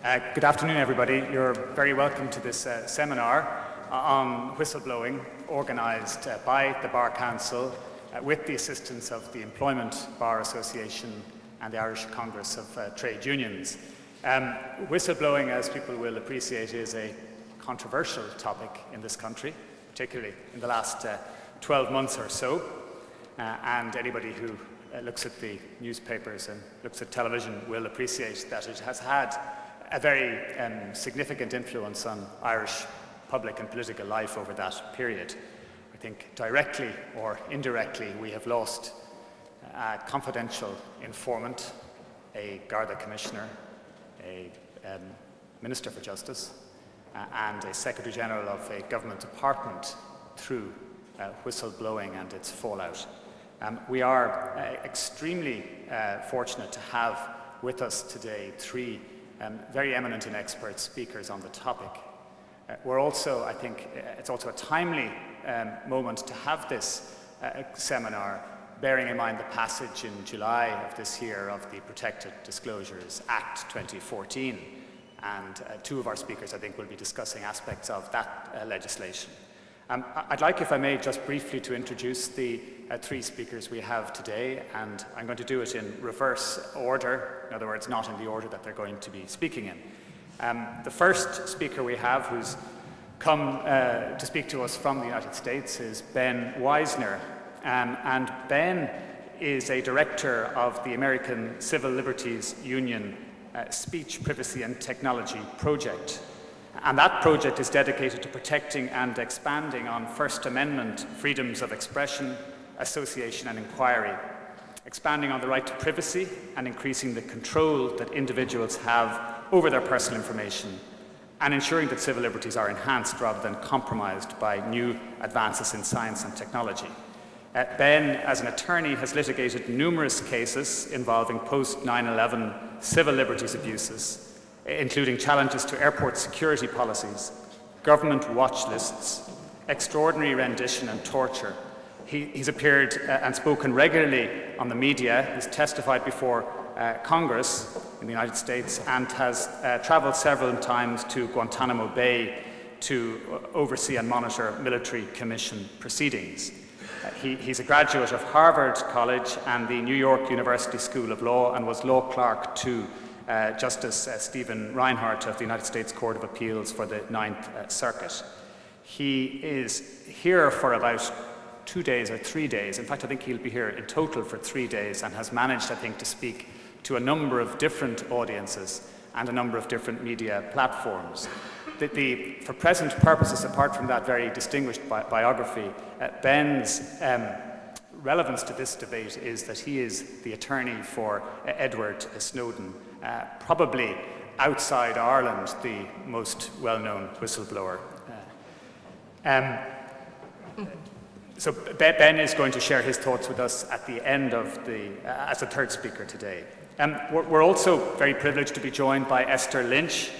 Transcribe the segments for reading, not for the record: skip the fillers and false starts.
Good afternoon, everybody. You're very welcome to this seminar on whistleblowing, organised by the Bar Council with the assistance of the Employment Bar Association and the Irish Congress of Trade Unions. Whistleblowing, as people will appreciate, is a controversial topic in this country, particularly in the last 12 months or so. And anybody who looks at the newspapers and looks at television will appreciate that it has had a very significant influence on Irish public and political life over that period. I think directly or indirectly we have lost a confidential informant, a Garda Commissioner, a Minister for Justice, and a Secretary General of a government department through whistleblowing and its fallout. We are extremely fortunate to have with us today three very eminent and expert speakers on the topic. We're also, I think, it's also a timely moment to have this seminar, bearing in mind the passage in July of this year of the Protected Disclosures Act 2014. And two of our speakers, I think, will be discussing aspects of that legislation. I'd like, if I may, just briefly to introduce the three speakers we have today, and I'm going to do it in reverse order, in other words, not in the order that they're going to be speaking in. The first speaker we have, who's come to speak to us from the United States, is Ben Wizner. And Ben is a director of the American Civil Liberties Union Speech, Privacy and Technology Project. And that project is dedicated to protecting and expanding on First Amendment freedoms of expression, association and inquiry, expanding on the right to privacy and increasing the control that individuals have over their personal information, and ensuring that civil liberties are enhanced rather than compromised by new advances in science and technology. Ben, as an attorney, has litigated numerous cases involving post-9/11 civil liberties abuses, including challenges to airport security policies, government watch lists, extraordinary rendition and torture. He's appeared and spoken regularly on the media. He's testified before Congress in the United States and has travelled several times to Guantanamo Bay to oversee and monitor military commission proceedings. He's a graduate of Harvard College and the New York University School of Law and was law clerk to Justice Stephen Reinhart of the United States Court of Appeals for the Ninth Circuit. He is here for about 2 days or 3 days. In fact, I think he'll be here in total for 3 days and has managed, I think, to speak to a number of different audiences and a number of different media platforms. For present purposes, apart from that very distinguished biography, Ben's relevance to this debate is that he is the attorney for Edward Snowden, probably outside Ireland the most well-known whistleblower. So Ben is going to share his thoughts with us at the end of as the third speaker today. We're also very privileged to be joined by Esther Lynch.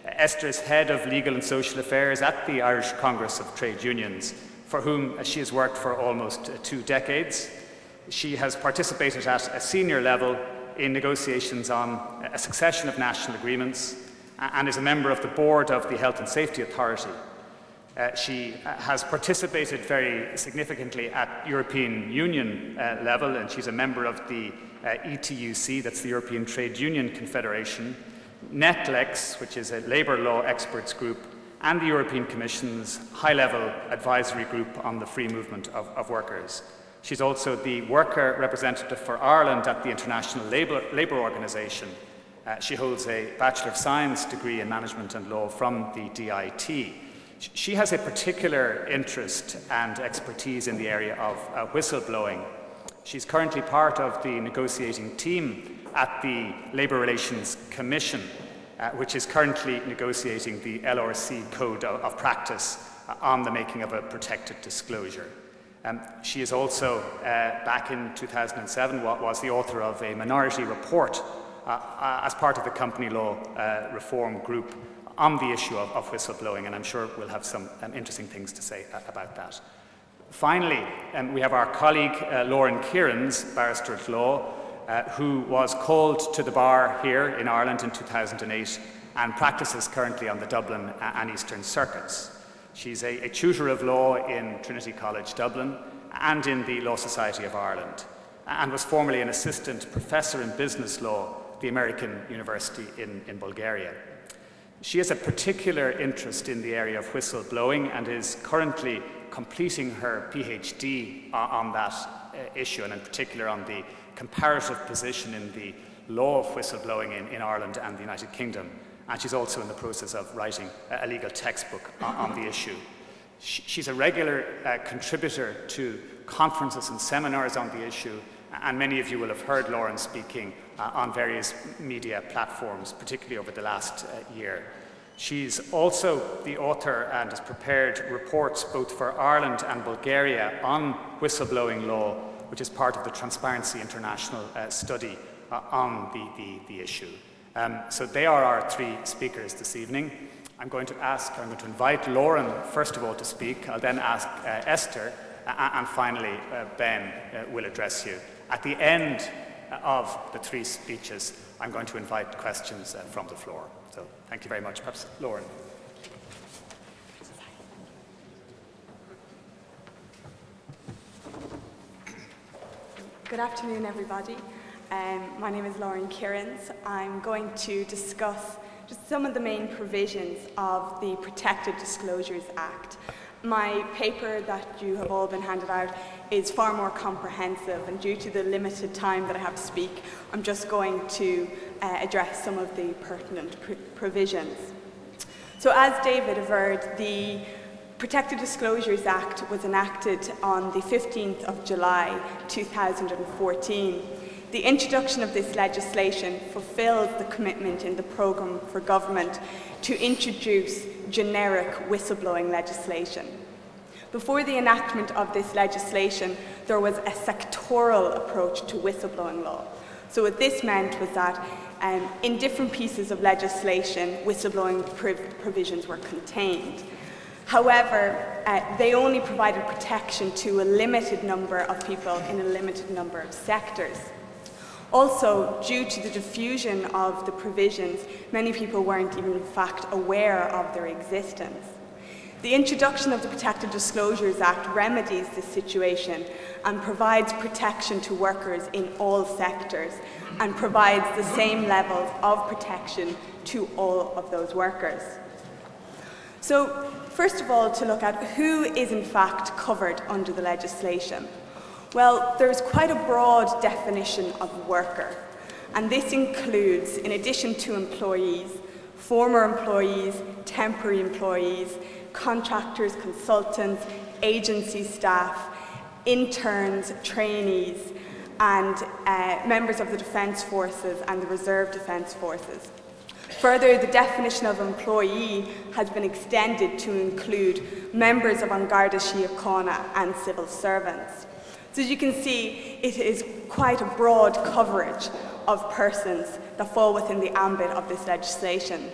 Esther is head of legal and social affairs at the Irish Congress of Trade Unions, for whom she has worked for almost 2 decades. She has participated at a senior level in negotiations on a succession of national agreements and is a member of the board of the Health and Safety Authority. She has participated very significantly at European Union level, and she's a member of the ETUC, that's the European Trade Union Confederation, NetLex, which is a labour law experts group, and the European Commission's high-level advisory group on the free movement of workers. She's also the worker representative for Ireland at the International Labour Organization. She holds a Bachelor of Science degree in Management and Law from the DIT. She has a particular interest and expertise in the area of whistleblowing. She's currently part of the negotiating team at the Labour Relations Commission, which is currently negotiating the LRC Code of Practice on the making of a protected disclosure. She is also, back in 2007, was the author of a minority report as part of the company law reform group on the issue of whistleblowing, and I'm sure we'll have some interesting things to say about that. Finally, we have our colleague Lauren Kierans, barrister at law, who was called to the bar here in Ireland in 2008 and practices currently on the Dublin and Eastern circuits. She's a tutor of law in Trinity College Dublin and in the Law Society of Ireland, and was formerly an assistant professor in business law at the American University in Bulgaria. She has a particular interest in the area of whistleblowing and is currently completing her PhD on that issue, and in particular on the comparative position in the law of whistleblowing in Ireland and the United Kingdom. And she's also in the process of writing a legal textbook on the issue. She's a regular contributor to conferences and seminars on the issue, and many of you will have heard Lauren speaking on various media platforms, particularly over the last year. She's also the author and has prepared reports both for Ireland and Bulgaria on whistleblowing law, which is part of the Transparency International study on the issue. So they are our three speakers this evening. I'm going to invite Lauren, first of all, to speak. I'll then ask Esther, and finally, Ben will address you. At the end of the three speeches, I'm going to invite questions from the floor. So thank you very much. Perhaps Lauren. Good afternoon, everybody. My name is Lauren Kierans. I'm going to discuss just some of the main provisions of the Protected Disclosures Act. My paper that you have all been handed out is far more comprehensive, and due to the limited time that I have to speak, I'm just going to address some of the pertinent provisions. So as David averred, the Protected Disclosures Act was enacted on the 15th of July 2014. The introduction of this legislation fulfills the commitment in the programme for government to introduce generic whistleblowing legislation. Before the enactment of this legislation, there was a sectoral approach to whistleblowing law. So what this meant was that in different pieces of legislation, whistleblowing provisions were contained. However, they only provided protection to a limited number of people in a limited number of sectors. Also, due to the diffusion of the provisions, many people weren't even in fact aware of their existence. The introduction of the Protected Disclosures Act remedies this situation and provides protection to workers in all sectors and provides the same levels of protection to all of those workers. So, first of all, to look at who is in fact covered under the legislation. Well, there's quite a broad definition of worker, and this includes, in addition to employees, former employees, temporary employees, contractors, consultants, agency staff, interns, trainees, and members of the Defence Forces and the Reserve Defence Forces. Further, the definition of employee has been extended to include members of An Garda Síochána and civil servants. So as you can see, it is quite a broad coverage of persons that fall within the ambit of this legislation.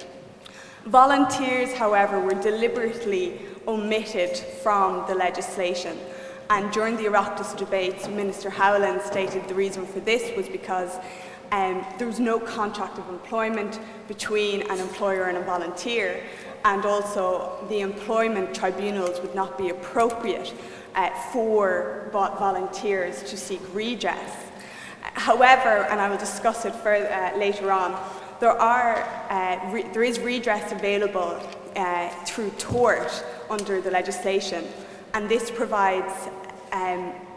Volunteers, however, were deliberately omitted from the legislation, and during the Oireachtas debates, Minister Howland stated the reason for this was because there was no contract of employment between an employer and a volunteer, and also the employment tribunals would not be appropriate for volunteers to seek redress. However, and I will discuss it further later on, there is redress available through tort under the legislation, and this provides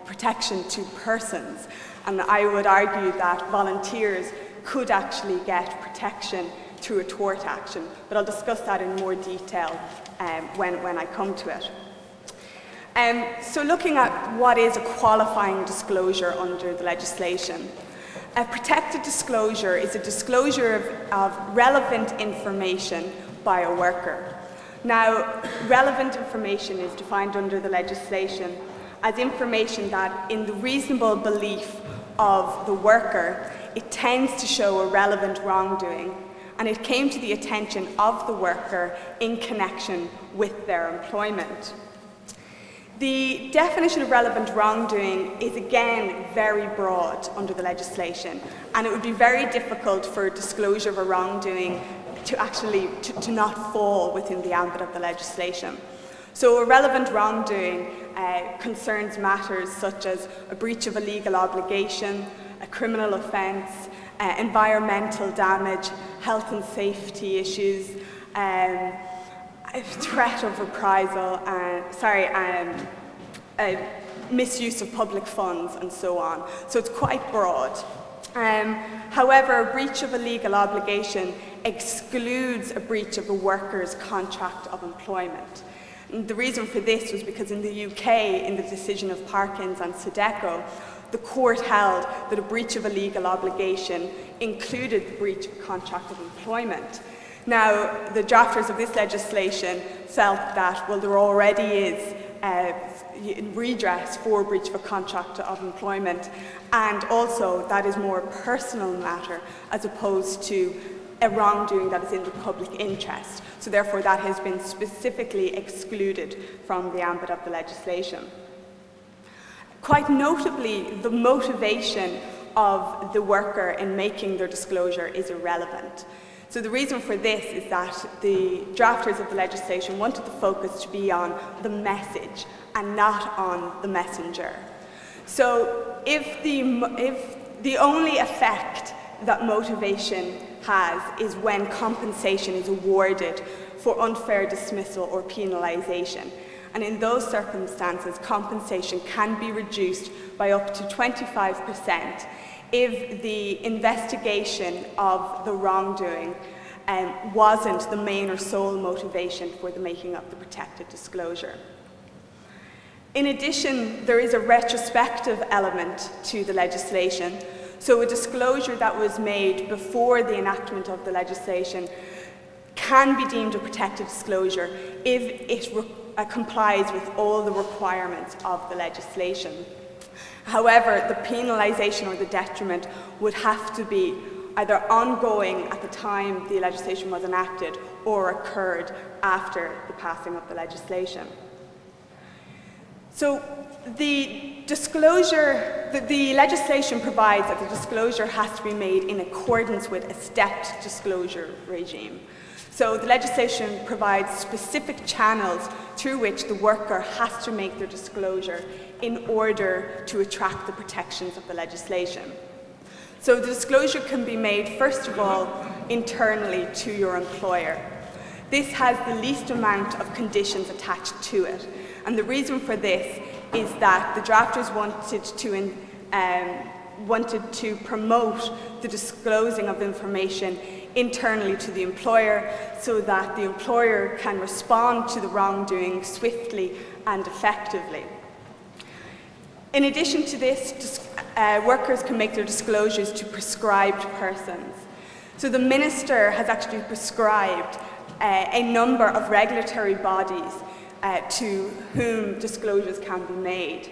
protection to persons. And I would argue that volunteers could actually get protection through a tort action, but I'll discuss that in more detail when I come to it. So looking at what is a qualifying disclosure under the legislation. A protected disclosure is a disclosure of relevant information by a worker. Now, relevant information is defined under the legislation as information that, in the reasonable belief of the worker, it tends to show a relevant wrongdoing, and it came to the attention of the worker in connection with their employment. The definition of relevant wrongdoing is again very broad under the legislation, and it would be very difficult for disclosure of a wrongdoing to not fall within the ambit of the legislation. So irrelevant wrongdoing concerns matters such as a breach of a legal obligation, a criminal offence, environmental damage, health and safety issues, a threat of reprisal, misuse of public funds, and so on. So it's quite broad. However, a breach of a legal obligation excludes a breach of a worker's contract of employment. And the reason for this was because in the UK, in the decision of Parkins and Sodexo, the court held that a breach of a legal obligation included the breach of a contract of employment. Now, the drafters of this legislation felt that, well, there already is redress for breach of a contract of employment, and also that is more a personal matter as opposed to a wrongdoing that is in the public interest. So therefore that has been specifically excluded from the ambit of the legislation. Quite notably, the motivation of the worker in making their disclosure is irrelevant. So the reason for this is that the drafters of the legislation wanted the focus to be on the message and not on the messenger. So if the only effect that motivation has is when compensation is awarded for unfair dismissal or penalisation. And in those circumstances, compensation can be reduced by up to 25% if the investigation of the wrongdoing wasn't the main or sole motivation for the making of the protected disclosure. In addition, there is a retrospective element to the legislation. So a disclosure that was made before the enactment of the legislation can be deemed a protected disclosure if it complies with all the requirements of the legislation. However, the penalisation or the detriment would have to be either ongoing at the time the legislation was enacted or occurred after the passing of the legislation. So the legislation provides that the disclosure has to be made in accordance with a stepped disclosure regime. So the legislation provides specific channels through which the worker has to make their disclosure in order to attract the protections of the legislation. So the disclosure can be made, first of all, internally to your employer. This has the least amount of conditions attached to it. And the reason for this is that the drafters wanted to promote the disclosing of information internally to the employer so that the employer can respond to the wrongdoing swiftly and effectively. In addition to this, workers can make their disclosures to prescribed persons. So the Minister has actually prescribed a number of regulatory bodies to whom disclosures can be made.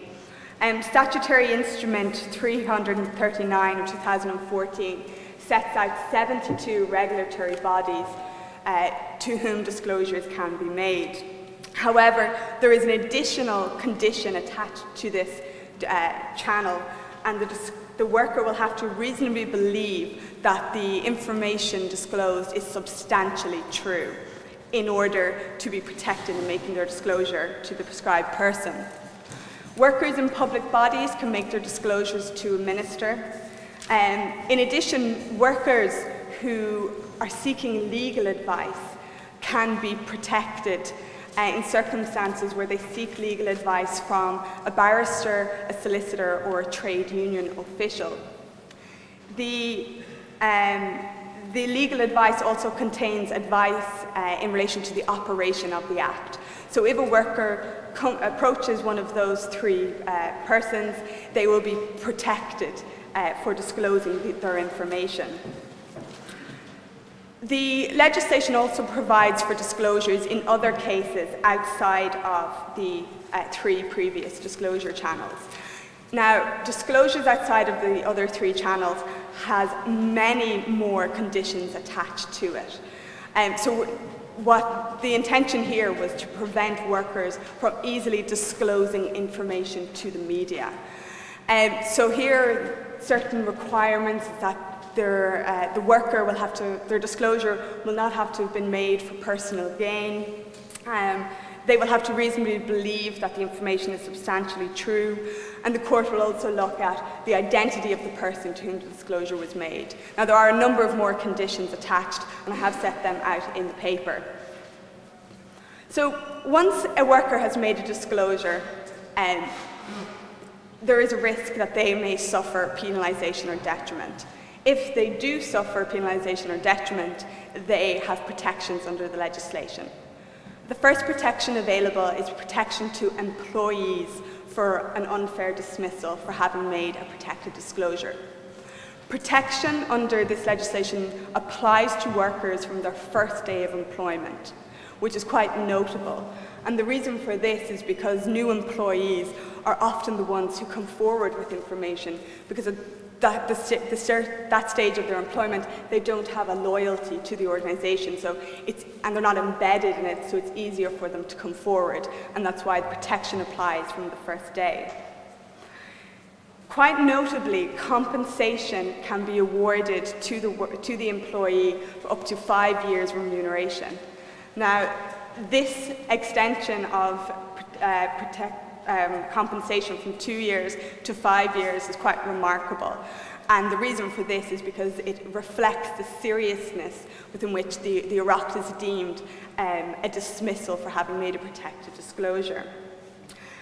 Statutory Instrument 339 of 2014 sets out 72 regulatory bodies to whom disclosures can be made. However, there is an additional condition attached to this channel, and the worker will have to reasonably believe that the information disclosed is substantially true in order to be protected in making their disclosure to the prescribed person. Workers in public bodies can make their disclosures to a minister. In addition, workers who are seeking legal advice can be protected in circumstances where they seek legal advice from a barrister, a solicitor, or a trade union official. The legal advice also contains advice in relation to the operation of the Act. So if a worker approaches one of those three persons, they will be protected for disclosing their information. The legislation also provides for disclosures in other cases outside of the three previous disclosure channels. Now, disclosures outside of the other three channels has many more conditions attached to it. So what the intention here was to prevent workers from easily disclosing information to the media. So here, certain requirements that the worker will have to, their disclosure will not have to have been made for personal gain. They will have to reasonably believe that the information is substantially true, and the court will also look at the identity of the person to whom the disclosure was made. Now, there are a number of more conditions attached, and I have set them out in the paper. So, once a worker has made a disclosure, there is a risk that they may suffer penalisation or detriment. If they do suffer penalisation or detriment, they have protections under the legislation. The first protection available is protection to employees for an unfair dismissal for having made a protected disclosure. Protection under this legislation applies to workers from their first day of employment, which is quite notable. And the reason for this is because new employees are often the ones who come forward with information because at that stage of their employment, they don't have a loyalty to the organisation, and they're not embedded in it, so it's easier for them to come forward, and that's why the protection applies from the first day. Quite notably, compensation can be awarded to the employee for up to 5 years remuneration. Now, this extension of compensation from 2 years to 5 years is quite remarkable. And the reason for this is because it reflects the seriousness within which the Oireachtas is deemed a dismissal for having made a protected disclosure.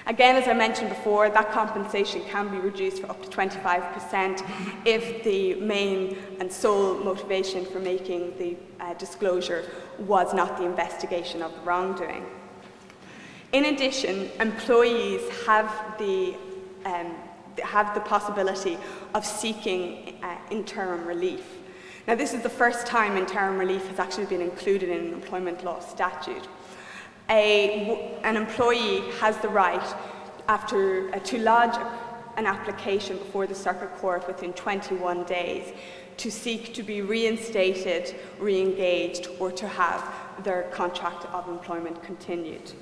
Again, as I mentioned before, that compensation can be reduced for up to 25% if the main and sole motivation for making the disclosure was not the investigation of the wrongdoing. In addition, employees have the possibility of seeking interim relief. Now, this is the first time interim relief has actually been included in an employment law statute. An employee has the right to lodge an application before the Circuit Court within 21 days to seek to be reinstated, re-engaged, or to have their contract of employment continued.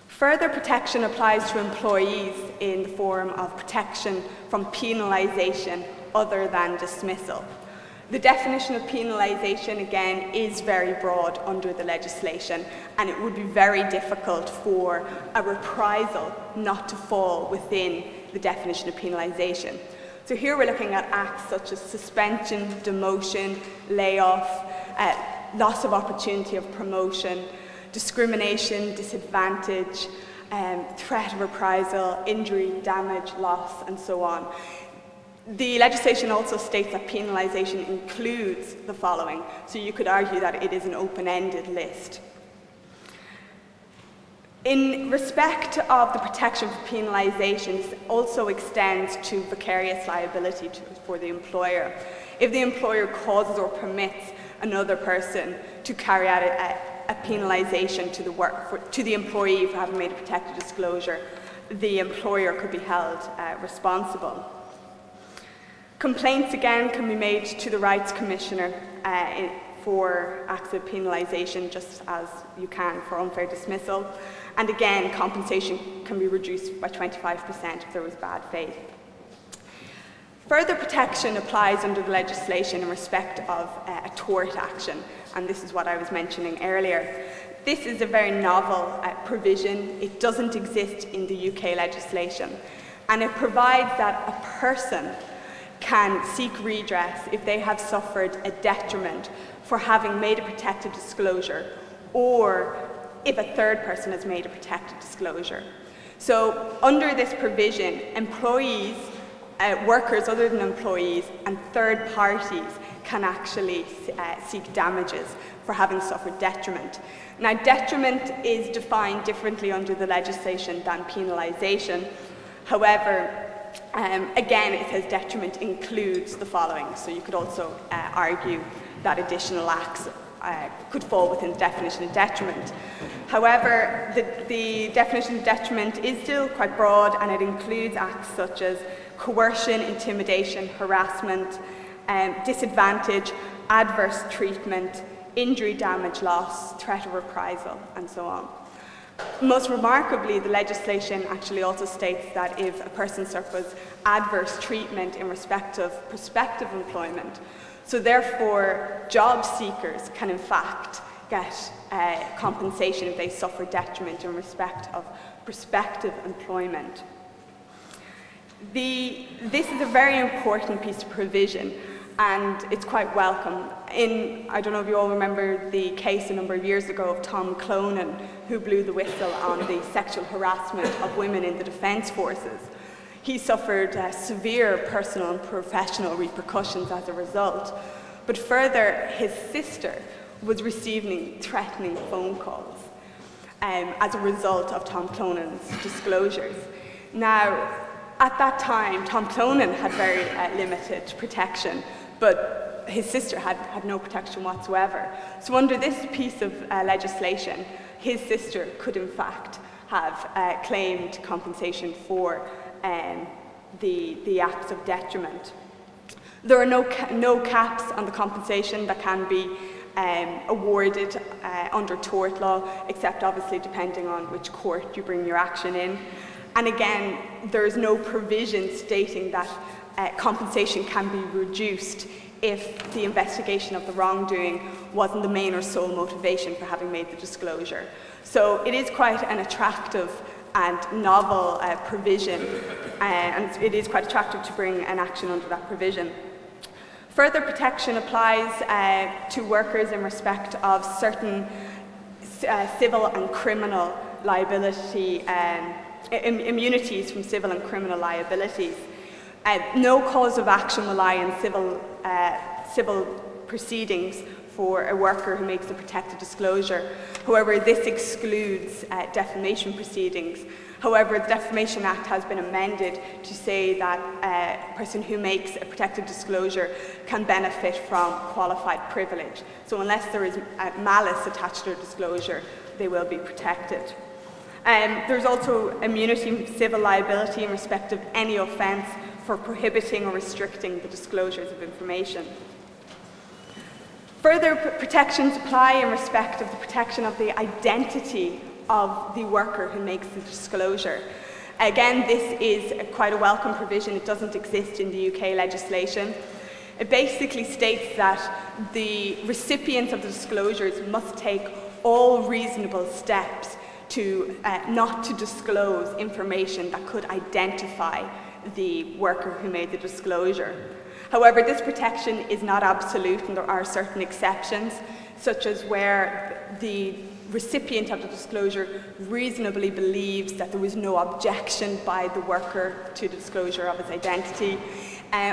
Further protection applies to employees in the form of protection from penalisation other than dismissal. The definition of penalisation, again, is very broad under the legislation, and it would be very difficult for a reprisal not to fall within the definition of penalisation. So here we're looking at acts such as suspension, demotion, layoff, loss of opportunity of promotion, discrimination, disadvantage, threat of reprisal, injury, damage, loss, and so on. The legislation also states that penalisation includes the following, so you could argue that it is an open-ended list. In respect of the protection for penalisation, this also extends to vicarious liability for the employer. If the employer causes or permits another person to carry out a penalisation to the employee for having made a protected disclosure, the employer could be held responsible. Complaints, again, can be made to the Rights Commissioner for acts of penalisation, just as you can for unfair dismissal. And again, compensation can be reduced by 25% if there was bad faith. Further protection applies under the legislation in respect of a tort action, and this is what I was mentioning earlier. This is a very novel provision. It doesn't exist in the UK legislation, and it provides that a person can seek redress if they have suffered a detriment for having made a protected disclosure, or if a third person has made a protected disclosure. So under this provision, employees, workers other than employees, and third parties can actually seek damages for having suffered detriment. Now, detriment is defined differently under the legislation than penalisation. However, again, it says detriment includes the following, so you could also argue that additional acts could fall within the definition of detriment. However, the definition of detriment is still quite broad, and it includes acts such as coercion, intimidation, harassment, disadvantage, adverse treatment, injury, damage, loss, threat of reprisal, and so on. Most remarkably, the legislation actually also states that if a person suffers adverse treatment in respect of prospective employment, so therefore job seekers can in fact get compensation if they suffer detriment in respect of prospective employment. This is a very important piece of provision, and it's quite welcome. I don't know if you all remember the case a number of years ago of Tom Clonan, who blew the whistle on the sexual harassment of women in the Defence Forces. He suffered severe personal and professional repercussions as a result. But further, his sister was receiving threatening phone calls as a result of Tom Clonan's disclosures. Now, at that time, Tom Clonan had very limited protection, but his sister had no protection whatsoever. So under this piece of legislation, his sister could in fact have claimed compensation for the acts of detriment. There are no caps on the compensation that can be awarded under tort law, except obviously depending on which court you bring your action in. And again, there is no provision stating that compensation can be reduced if the investigation of the wrongdoing wasn't the main or sole motivation for having made the disclosure. So it is quite an attractive and novel provision, and it is quite attractive to bring an action under that provision. Further protection applies to workers in respect of certain civil and criminal liability, immunities from civil and criminal liabilities. No cause of action will lie in civil proceedings for a worker who makes a protected disclosure. However, this excludes defamation proceedings. However, the Defamation Act has been amended to say that a person who makes a protected disclosure can benefit from qualified privilege. So unless there is malice attached to a disclosure, they will be protected. There's also immunity from civil liability in respect of any offence for prohibiting or restricting the disclosures of information. Further protections apply in respect of the protection of the identity of the worker who makes the disclosure. Again, this is quite a welcome provision. It doesn't exist in the UK legislation. It basically states that the recipients of the disclosures must take all reasonable steps to not to disclose information that could identify the worker who made the disclosure. However, this protection is not absolute, and there are certain exceptions, such as where the recipient of the disclosure reasonably believes that there was no objection by the worker to the disclosure of his identity.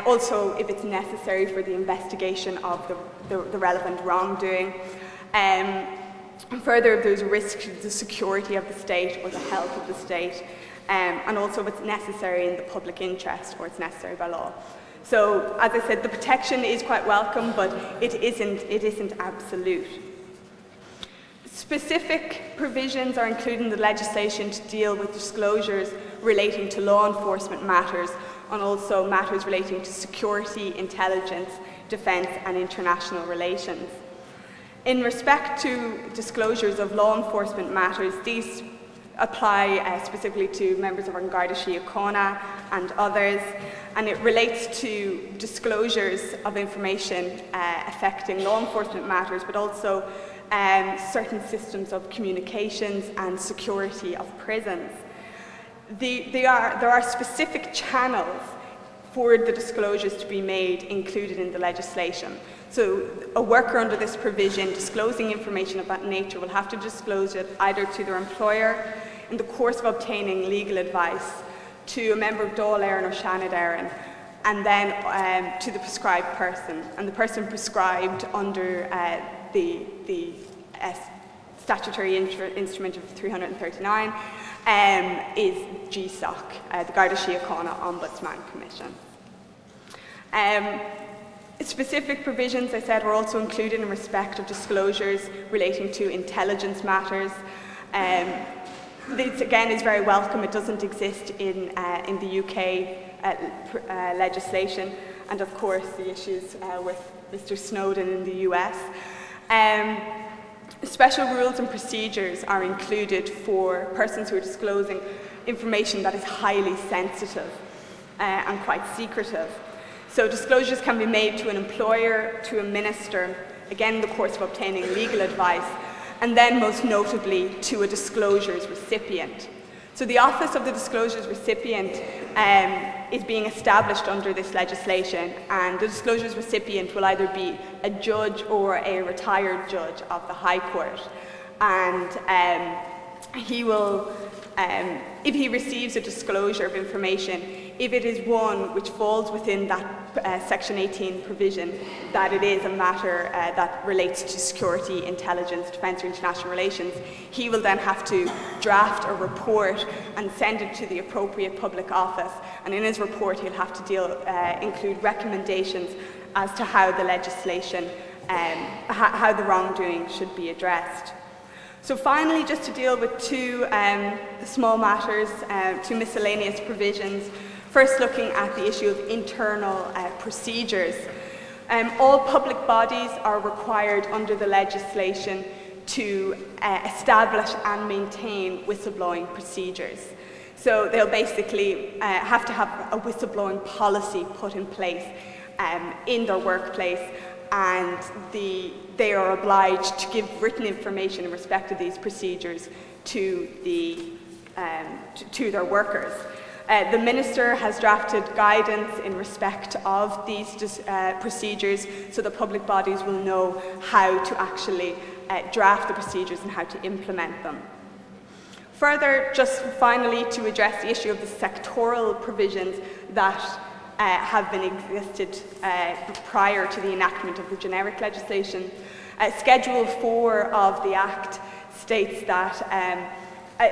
Also, if it's necessary for the investigation of the relevant wrongdoing. Further, if there's a risk to the security of the state or the health of the state, and also if it's necessary in the public interest or it's necessary by law. So, as I said, the protection is quite welcome, but it isn't absolute. Specific provisions are included in the legislation to deal with disclosures relating to law enforcement matters, and also matters relating to security, intelligence, defence and international relations. In respect to disclosures of law enforcement matters, these apply specifically to members of An Garda Síochána and others, and it relates to disclosures of information affecting law enforcement matters, but also certain systems of communications and security of prisons. There are specific channels for the disclosures to be made included in the legislation. So a worker under this provision disclosing information of that nature will have to disclose it either to their employer in the course of obtaining legal advice, to a member of Dáil Éireann or Seanad Éireann, and then to the prescribed person. And the person prescribed under the statutory instrument of 339 is GSOC, the Garda Síochána Ombudsman Commission. Specific provisions, I said, were also included in respect of disclosures relating to intelligence matters. This, again, is very welcome. It doesn't exist in the UK legislation, and of course the issues with Mr. Snowden in the US. Special rules and procedures are included for persons who are disclosing information that is highly sensitive and quite secretive. So disclosures can be made to an employer, to a minister, again in the course of obtaining legal advice, and then most notably to a disclosures recipient. So the office of the disclosures recipient is being established under this legislation, and the disclosures recipient will either be a judge or a retired judge of the High Court. And he will, if he receives a disclosure of information, if it is one which falls within that Section 18 provision, that it is a matter that relates to security, intelligence, defence or international relations, he will then have to draft a report and send it to the appropriate public office. And in his report, he'll have to include recommendations as to how the legislation, how the wrongdoing should be addressed. So finally, just to deal with two small matters, two miscellaneous provisions. First, looking at the issue of internal procedures. All public bodies are required under the legislation to establish and maintain whistleblowing procedures. So they'll basically have to have a whistleblowing policy put in place in their workplace, and they are obliged to give written information in respect of these procedures to their workers. The Minister has drafted guidance in respect of these procedures, so the public bodies will know how to actually draft the procedures and how to implement them. Further, just finally to address the issue of the sectoral provisions that have been existed prior to the enactment of the generic legislation. Schedule 4 of the Act states that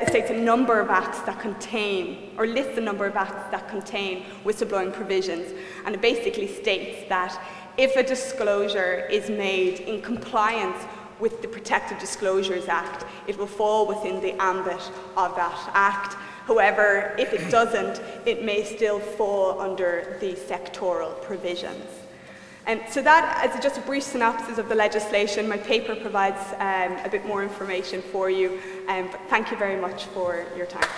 states a number of acts that contain, or lists a number of acts that contain whistleblowing provisions, and it basically states that if a disclosure is made in compliance with the Protected Disclosures Act, it will fall within the ambit of that Act. However, if it doesn't, it may still fall under the sectoral provisions. So that is just a brief synopsis of the legislation. My paper provides a bit more information for you, but thank you very much for your time.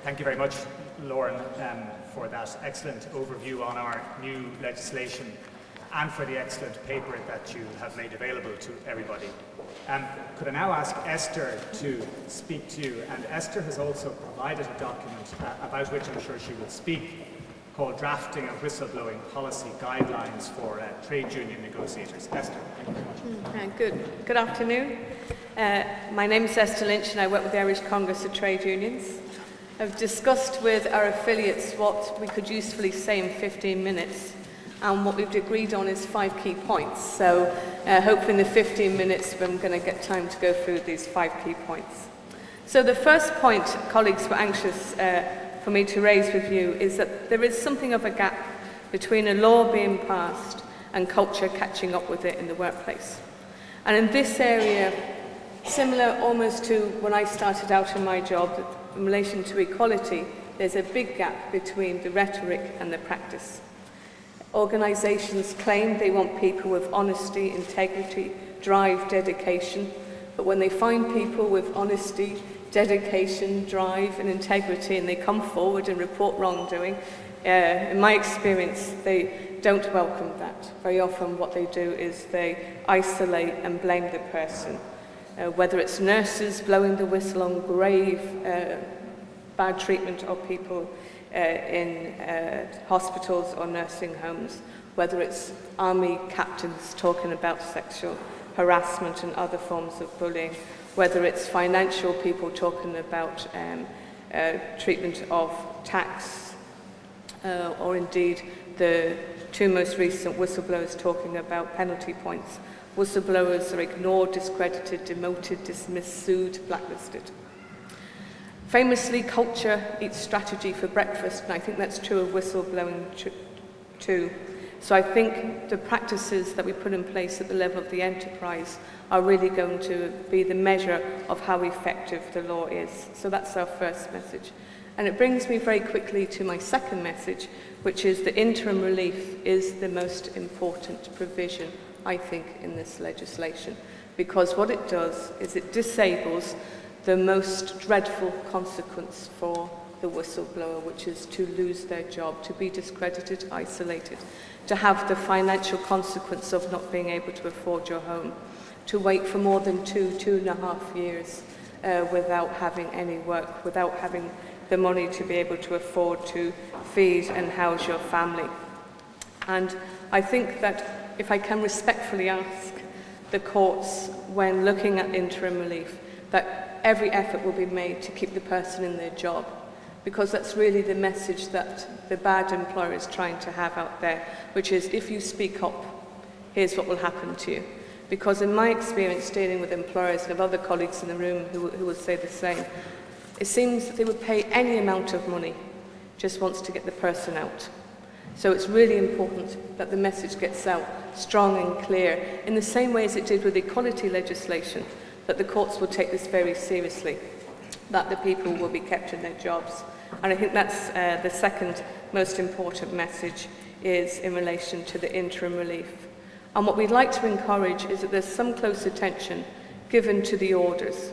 Thank you very much, Lauren, for that excellent overview on our new legislation and for the excellent paper that you have made available to everybody. Could I now ask Esther to speak to you? And Esther has also provided a document about which I'm sure she will speak, called Drafting of Whistleblowing Policy Guidelines for Trade Union Negotiators. Esther, thank you very much. Good afternoon. My name is Esther Lynch and I work with the Irish Congress of Trade Unions. I've discussed with our affiliates what we could usefully say in 15 minutes. And what we've agreed on is 5 key points. So hopefully in the 15 minutes I'm going to get time to go through these 5 key points. So the first point colleagues were anxious for me to raise with you is that there is something of a gap between a law being passed and culture catching up with it in the workplace. And in this area, similar almost to when I started out in my job in relation to equality, there's a big gap between the rhetoric and the practice. Organisations claim they want people with honesty, integrity, drive, dedication, but when they find people with honesty, dedication, drive and integrity and they come forward and report wrongdoing, in my experience, they don't welcome that. Very often what they do is they isolate and blame the person, whether it's nurses blowing the whistle on grave bad treatment of people in hospitals or nursing homes, whether it's army captains talking about sexual harassment and other forms of bullying, whether it's financial people talking about treatment of tax, or indeed the 2 most recent whistleblowers talking about penalty points. Whistleblowers are ignored, discredited, demoted, dismissed, sued, blacklisted. Famously, culture eats strategy for breakfast, and I think that's true of whistleblowing too. So I think the practices that we put in place at the level of the enterprise are really going to be the measure of how effective the law is. So that's our first message. And it brings me very quickly to my second message, which is that interim relief is the most important provision, I think, in this legislation. Because what it does is it disables the most dreadful consequence for the whistleblower, which is to lose their job, to be discredited, isolated, to have the financial consequence of not being able to afford your home, to wait for more than 2.5 years without having any work, without having the money to be able to afford to feed and house your family. And I think that if I can respectfully ask the courts, when looking at interim relief, that every effort will be made to keep the person in their job, because that's really the message that the bad employer is trying to have out there, which is, if you speak up, here's what will happen to you. Because in my experience dealing with employers, and I have other colleagues in the room who will say the same, it seems that they would pay any amount of money, just wants to get the person out. So it's really important that the message gets out strong and clear, in the same way as it did with equality legislation, that the courts will take this very seriously, that the people will be kept in their jobs. And I think that's the second most important message, is in relation to the interim relief. And what we'd like to encourage is that there's some close attention given to the orders.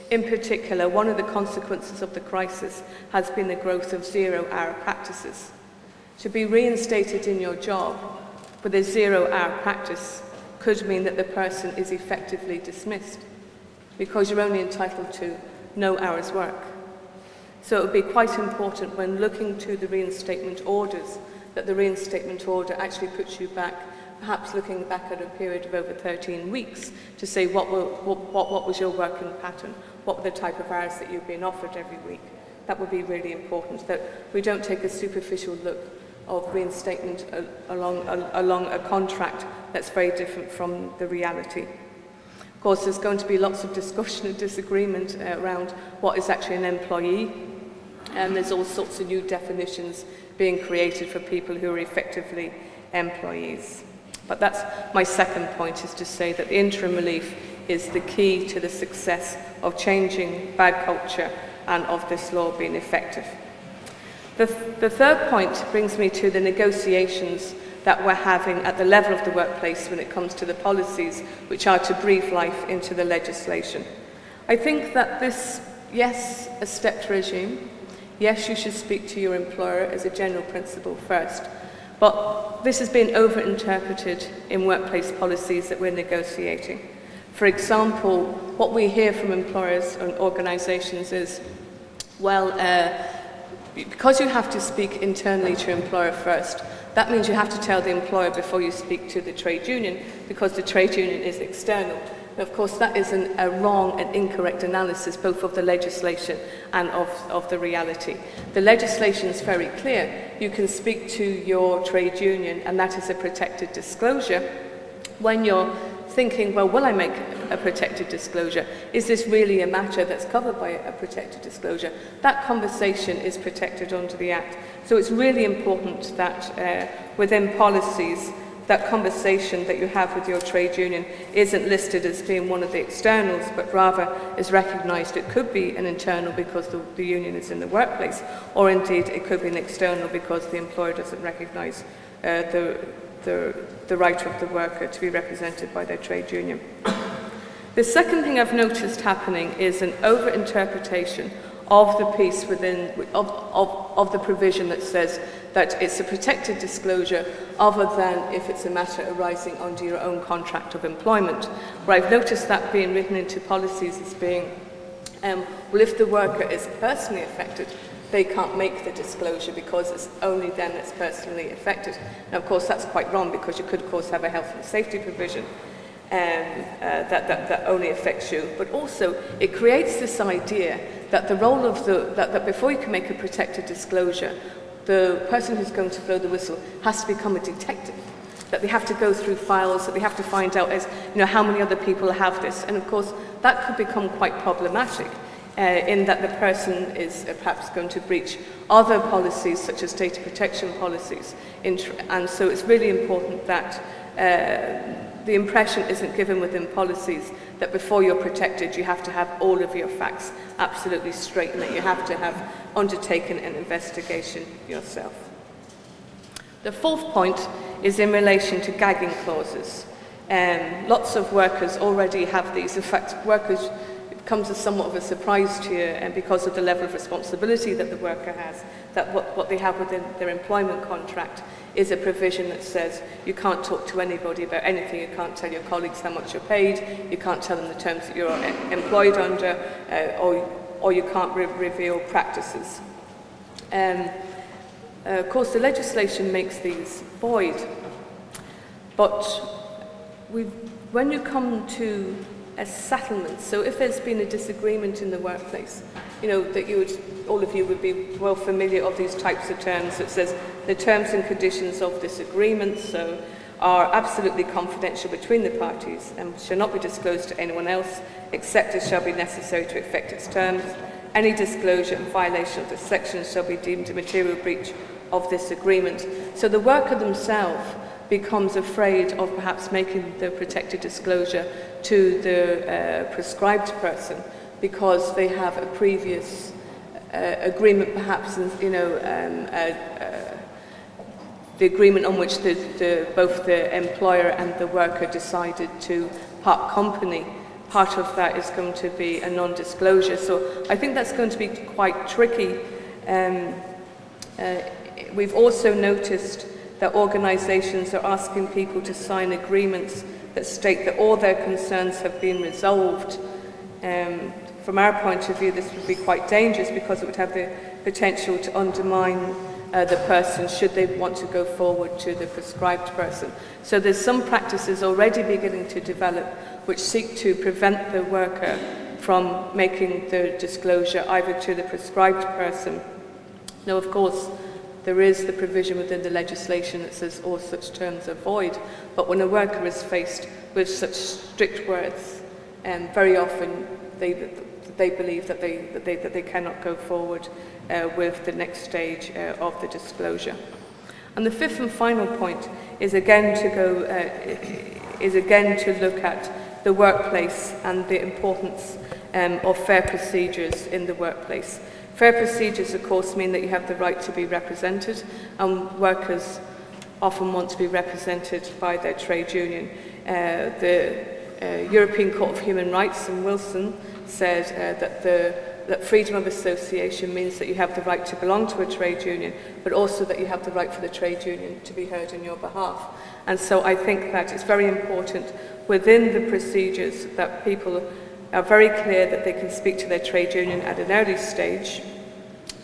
In particular, one of the consequences of the crisis has been the growth of zero-hour practices. To be reinstated in your job with a zero-hour practice could mean that the person is effectively dismissed, because you're only entitled to no hours work. So it would be quite important when looking to the reinstatement orders, that the reinstatement order actually puts you back, perhaps looking back at a period of over 13 weeks, to say what was your working pattern, what were the type of hours that you've been offered every week. That would be really important, that we don't take a superficial look of reinstatement along a contract that's very different from the reality. Of course, there's going to be lots of discussion and disagreement around what is actually an employee, and there's all sorts of new definitions being created for people who are effectively employees. But that's my second point, is to say that the interim relief is the key to the success of changing bad culture and of this law being effective. The third point brings me to the negotiations that we're having at the level of the workplace when it comes to the policies which are to breathe life into the legislation. I think that this, yes, a stepped regime, yes, you should speak to your employer as a general principle first, but this has been over-interpreted in workplace policies that we're negotiating. For example, what we hear from employers and organisations is, well, because you have to speak internally to your employer first, that means you have to tell the employer before you speak to the trade union, because the trade union is external. And of course, that is a wrong and incorrect analysis, both of the legislation and of the reality. The legislation is very clear. You can speak to your trade union, and that is a protected disclosure. When you're thinking, well, will I make a protected disclosure? Is this really a matter that's covered by a protected disclosure? That conversation is protected under the Act. So it's really important that within policies, that conversation that you have with your trade union isn't listed as being one of the externals, but rather is recognised. It could be an internal because the union is in the workplace, or indeed it could be an external because the employer doesn't recognise the right of the worker to be represented by their trade union. The second thing I've noticed happening is an over-interpretation of the piece within of the provision that says that it's a protected disclosure other than if it's a matter arising under your own contract of employment. Where I've noticed that being written into policies as being, well, if the worker is personally affected, they can't make the disclosure because it's only them that's personally affected. Now, of course, that's quite wrong, because you could, of course, have a health and safety provision that only affects you. But also, it creates this idea that the role of that before you can make a protected disclosure, the person who's going to blow the whistle has to become a detective. That they have to go through files, that they have to find out how many other people have this. And of course, that could become quite problematic. In that the person is perhaps going to breach other policies, such as data protection policies. And so it's really important that the impression isn't given within policies that before you're protected, you have to have all of your facts absolutely straight and that you have to have undertaken an investigation yourself. The fourth point is in relation to gagging clauses. Lots of workers already have these. In fact, workers, it comes as somewhat of a surprise to you, and because of the level of responsibility that the worker has, that what they have within their employment contract is a provision that says you can't talk to anybody about anything, you can't tell your colleagues how much you're paid, you can't tell them the terms that you're employed under, or you can't reveal practices. Of course, the legislation makes these void, but when you come to a settlement, so if there's been a disagreement in the workplace, you know, that all of you would be well familiar of these types of terms. It says the terms and conditions of this agreement are absolutely confidential between the parties and shall not be disclosed to anyone else except as shall be necessary to effect its terms. Any disclosure and violation of this section shall be deemed a material breach of this agreement. So the worker themselves becomes afraid of perhaps making the protected disclosure to the prescribed person because they have a previous agreement, perhaps, you know, the agreement on which both the employer and the worker decided to part company. Part of that is going to be a non-disclosure. So I think that's going to be quite tricky. We've also noticed that organisations are asking people to sign agreements that state that all their concerns have been resolved. From our point of view, this would be quite dangerous because it would have the potential to undermine the person should they want to go forward to the prescribed person. So there's some practices already beginning to develop which seek to prevent the worker from making the disclosure either to the prescribed person. Now, of course, there is the provision within the legislation that says all such terms are void, but when a worker is faced with such strict words, very often they believe that they cannot go forward with the next stage of the disclosure. And the fifth and final point is again to look at the workplace and the importance of fair procedures in the workplace. Fair procedures, of course, mean that you have the right to be represented, and workers often want to be represented by their trade union. The European Court of Human Rights in Wilson said that freedom of association means that you have the right to belong to a trade union, but also that you have the right for the trade union to be heard on your behalf. And so I think that it's very important within the procedures that people are very clear that they can speak to their trade union at an early stage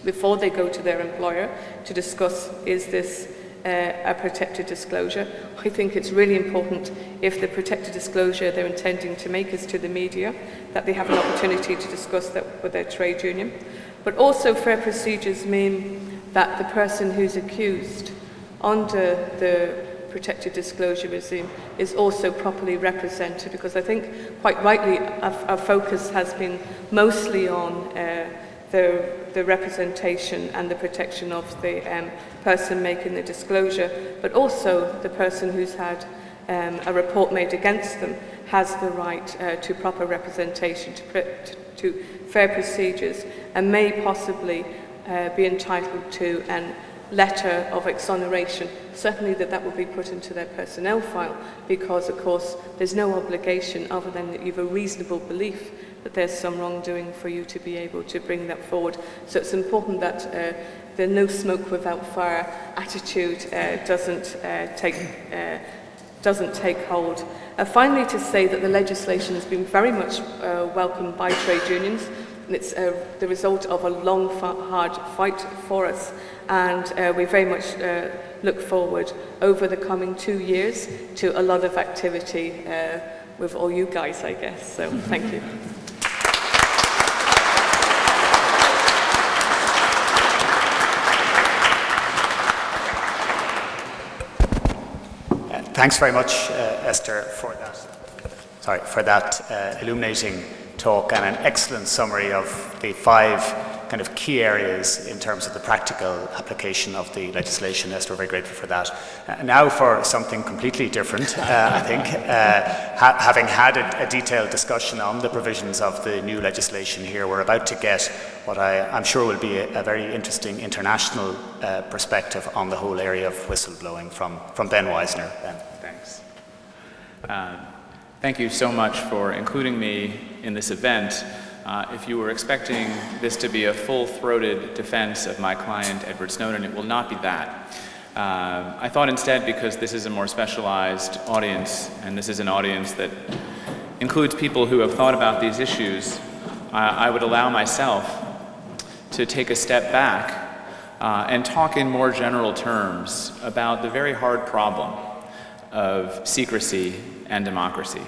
before they go to their employer to discuss, is this a protected disclosure? I think it's really important, if the protected disclosure they're intending to make is to the media, that they have an opportunity to discuss that with their trade union. But also fair procedures mean that the person who's accused under the protected disclosure regime is also properly represented, because I think quite rightly our focus has been mostly on the representation and the protection of the person making the disclosure, but also the person who's had a report made against them has the right to proper representation, to fair procedures, and may possibly be entitled to an letter of exoneration. Certainly that will be put into their personnel file, because of course there's no obligation other than that you've a reasonable belief that there's some wrongdoing for you to be able to bring that forward. So it's important that the no smoke without fire attitude doesn't take hold. Finally, to say that the legislation has been very much welcomed by trade unions, and it's the result of a long, hard fight for us, and we very much look forward over the coming 2 years to a lot of activity with all you guys, I guess. So thank you. Thanks very much, Esther, for that illuminating talk and an excellent summary of the 5 kind of key areas in terms of the practical application of the legislation. Esther, we're very grateful for that. Now for something completely different, I think, having had a detailed discussion on the provisions of the new legislation here, we're about to get what I'm sure will be a very interesting international perspective on the whole area of whistleblowing from Ben Wizner. Ben. Thanks. Thank you so much for including me in this event. If you were expecting this to be a full-throated defense of my client, Edward Snowden, it will not be that. I thought instead, because this is a more specialized audience, and this is an audience that includes people who have thought about these issues, I would allow myself to take a step back and talk in more general terms about the very hard problem of secrecy and democracy.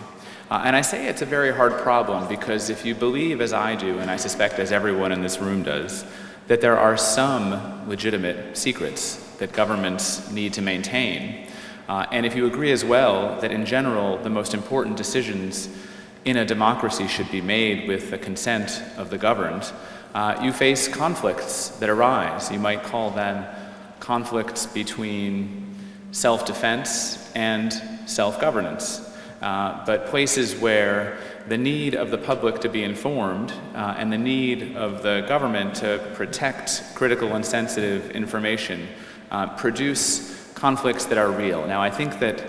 And I say it's a very hard problem because if you believe, as I do, and I suspect as everyone in this room does, that there are some legitimate secrets that governments need to maintain, and if you agree as well that in general the most important decisions in a democracy should be made with the consent of the governed, you face conflicts that arise. You might call them conflicts between self-defense and self-governance. But places where the need of the public to be informed and the need of the government to protect critical and sensitive information produce conflicts that are real. Now, I think that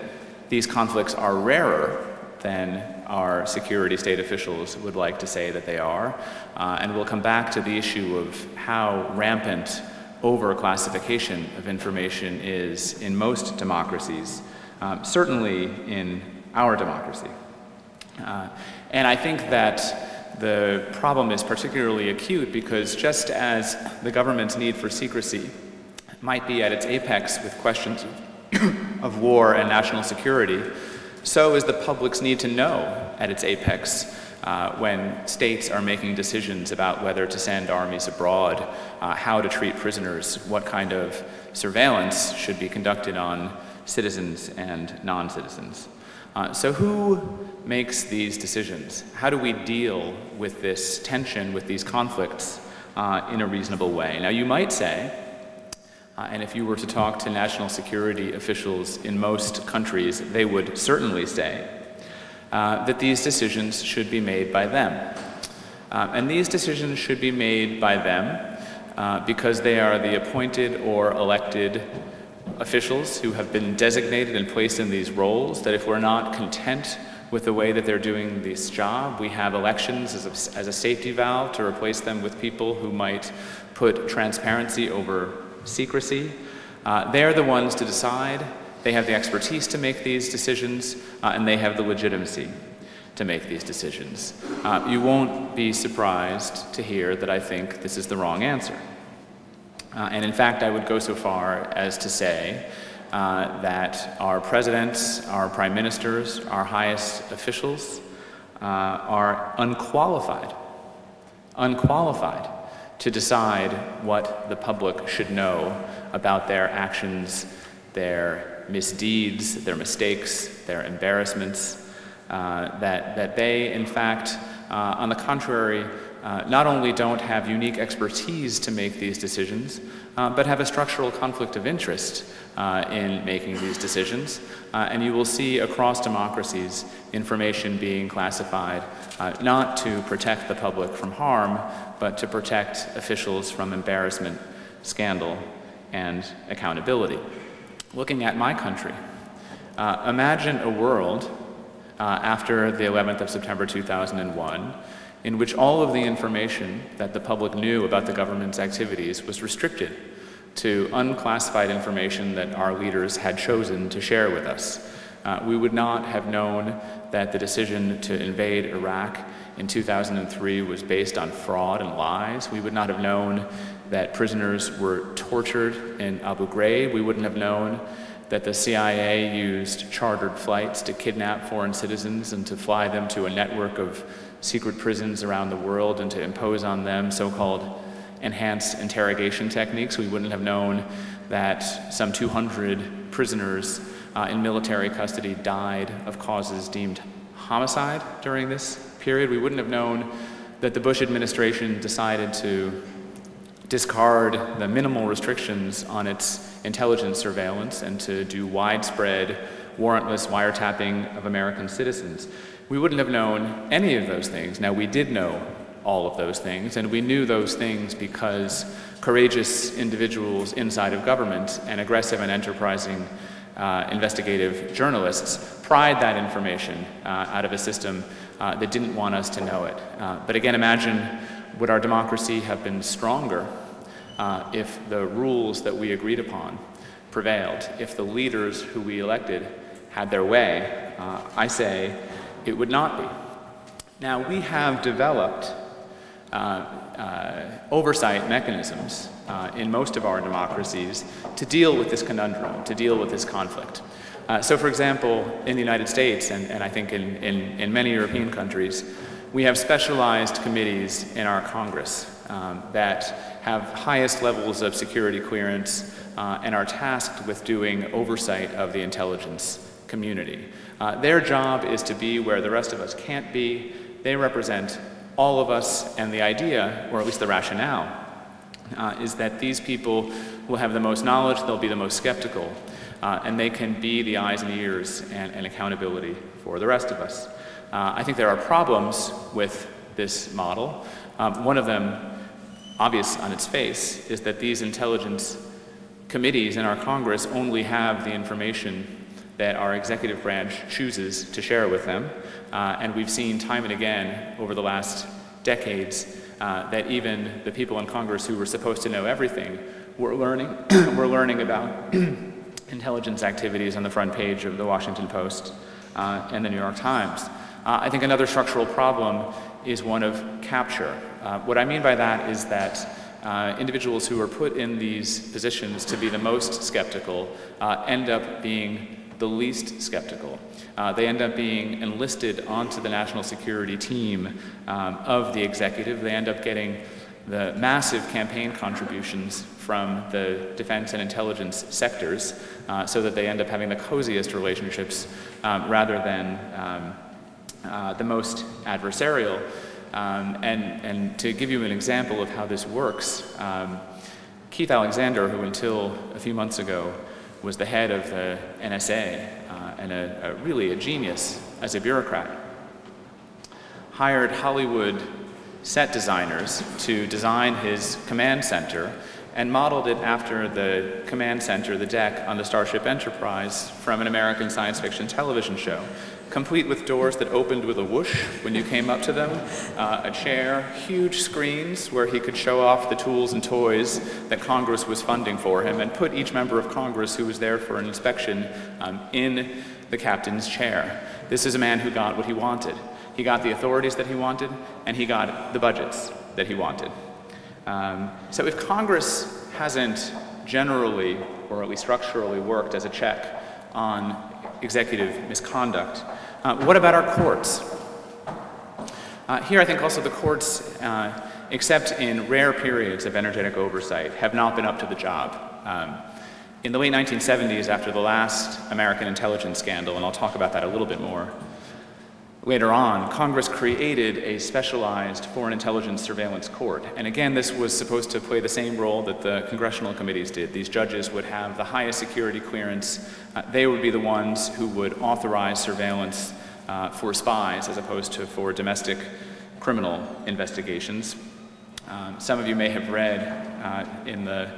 these conflicts are rarer than our security state officials would like to say that they are, and we'll come back to the issue of how rampant over-classification of information is in most democracies, certainly in our democracy. And I think that the problem is particularly acute because just as the government's need for secrecy might be at its apex with questions of war and national security, so is the public's need to know at its apex when states are making decisions about whether to send armies abroad, how to treat prisoners, what kind of surveillance should be conducted on citizens and non-citizens. So who makes these decisions? How do we deal with this tension, with these conflicts in a reasonable way? Now you might say, and if you were to talk to national security officials in most countries, they would certainly say that these decisions should be made by them. And these decisions should be made by them because they are the appointed or elected officials who have been designated and placed in these roles, that if we're not content with the way that they're doing this job, we have elections as a safety valve to replace them with people who might put transparency over secrecy. They're the ones to decide. They have the expertise to make these decisions, and they have the legitimacy to make these decisions. You won't be surprised to hear that I think this is the wrong answer. And in fact, I would go so far as to say that our presidents, our prime ministers, our highest officials are unqualified to decide what the public should know about their actions, their misdeeds, their mistakes, their embarrassments, that they, in fact, on the contrary, not only don't have unique expertise to make these decisions, but have a structural conflict of interest in making these decisions. And you will see across democracies information being classified not to protect the public from harm, but to protect officials from embarrassment, scandal, and accountability. Looking at my country, imagine a world after the 11th of September 2001 in which all of the information that the public knew about the government's activities was restricted to unclassified information that our leaders had chosen to share with us. We would not have known that the decision to invade Iraq in 2003 was based on fraud and lies. We would not have known that prisoners were tortured in Abu Ghraib. We wouldn't have known that the CIA used chartered flights to kidnap foreign citizens and to fly them to a network of secret prisons around the world and to impose on them so-called enhanced interrogation techniques. We wouldn't have known that some 200 prisoners in military custody died of causes deemed homicide during this period. We wouldn't have known that the Bush administration decided to discard the minimal restrictions on its intelligence surveillance and to do widespread warrantless wiretapping of American citizens. We wouldn't have known any of those things. Now, we did know all of those things, and we knew those things because courageous individuals inside of government and aggressive and enterprising investigative journalists pried that information out of a system that didn't want us to know it. But again, imagine, would our democracy have been stronger if the rules that we agreed upon prevailed, if the leaders who we elected had their way? I say it would not be. Now, we have developed oversight mechanisms in most of our democracies to deal with this conundrum, to deal with this conflict. So, for example, in the United States, and I think in many European countries, we have specialized committees in our Congress that have highest levels of security clearance and are tasked with doing oversight of the intelligence community. Their job is to be where the rest of us can't be. They represent all of us, and the idea, or at least the rationale, is that these people will have the most knowledge, they'll be the most skeptical, and they can be the eyes and ears and accountability for the rest of us. I think there are problems with this model. One of them, obvious on its face, is that these intelligence committees in our Congress only have the information that our executive branch chooses to share with them. And we've seen time and again over the last decades that even the people in Congress who were supposed to know everything were learning about intelligence activities on the front page of the Washington Post and the New York Times. I think another structural problem is one of capture. What I mean by that is that individuals who are put in these positions to be the most skeptical end up being the least skeptical. They end up being enlisted onto the national security team of the executive. They end up getting the massive campaign contributions from the defense and intelligence sectors so that they end up having the coziest relationships rather than the most adversarial. And to give you an example of how this works, Keith Alexander, who until a few months ago was the head of the NSA and really a genius as a bureaucrat, hired Hollywood set designers to design his command center and modeled it after the command center, the deck on the Starship Enterprise from an American science fiction television show, complete with doors that opened with a whoosh when you came up to them, a chair, huge screens where he could show off the tools and toys that Congress was funding for him, and put each member of Congress who was there for an inspection in the captain's chair. This is a man who got what he wanted. He got the authorities that he wanted, and he got the budgets that he wanted. So if Congress hasn't generally, or at least structurally, worked as a check on executive misconduct, what about our courts? Here I think also the courts, except in rare periods of energetic oversight, have not been up to the job. In the late 1970s, after the last American intelligence scandal, and I'll talk about that a little bit more later on, Congress created a specialized foreign intelligence surveillance court. And again, this was supposed to play the same role that the congressional committees did. These judges would have the highest security clearance. They would be the ones who would authorize surveillance for spies as opposed to for domestic criminal investigations. Some of you may have read in the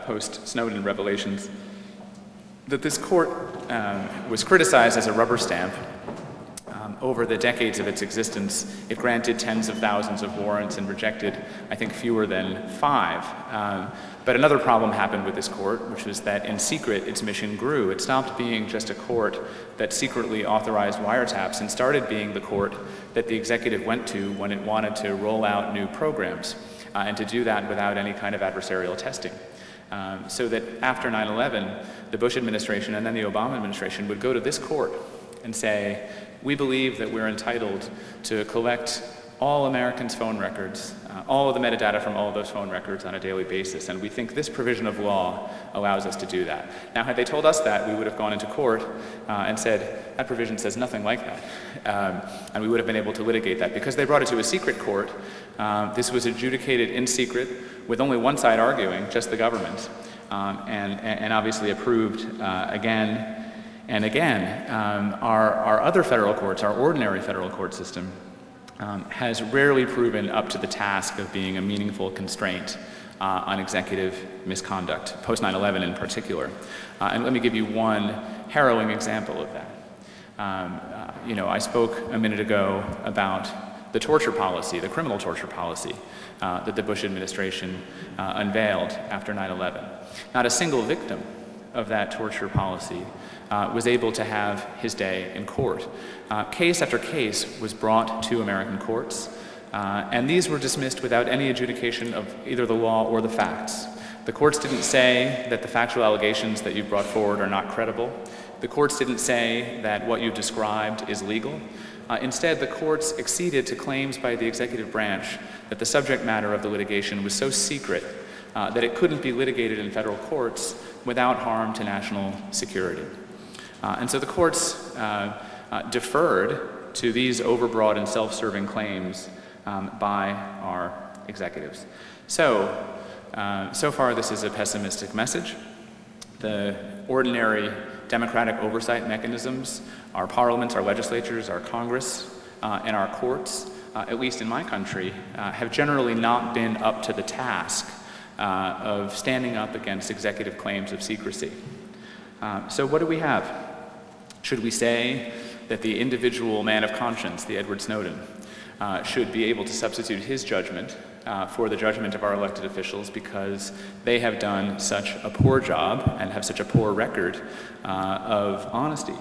post-Snowden revelations that this court was criticized as a rubber stamp. Over the decades of its existence, it granted tens of thousands of warrants and rejected, I think, fewer than 5. But another problem happened with this court, which was that in secret, its mission grew. It stopped being just a court that secretly authorized wiretaps and started being the court that the executive went to when it wanted to roll out new programs, and to do that without any kind of adversarial testing. So that after 9/11, the Bush administration and then the Obama administration would go to this court and say, we believe that we're entitled to collect all Americans' phone records all of the metadata from all of those phone records on a daily basis. And we think this provision of law allows us to do that. Now, had they told us that, we would have gone into court and said, that provision says nothing like that. And we would have been able to litigate that. Because they brought it to a secret court, this was adjudicated in secret with only one side arguing, just the government, and obviously approved again and again. Our other federal courts, our ordinary federal court system, has rarely proven up to the task of being a meaningful constraint on executive misconduct, post 9/11 in particular. And let me give you one harrowing example of that. I spoke a minute ago about the torture policy, the criminal torture policy that the Bush administration unveiled after 9/11. Not a single victim of that torture policy was able to have his day in court. Case after case was brought to American courts, and these were dismissed without any adjudication of either the law or the facts. The courts didn't say that the factual allegations that you brought forward are not credible. The courts didn't say that what you described is legal. Instead, the courts acceded to claims by the executive branch that the subject matter of the litigation was so secret that it couldn't be litigated in federal courts without harm to national security. And so the courts deferred to these overbroad and self-serving claims by our executives. So far this is a pessimistic message. The ordinary democratic oversight mechanisms, our parliaments, our legislatures, our Congress, and our courts, at least in my country, have generally not been up to the task of standing up against executive claims of secrecy. So what do we have? Should we say that the individual man of conscience, the Edward Snowden, should be able to substitute his judgment for the judgment of our elected officials because they have done such a poor job and have such a poor record of honesty?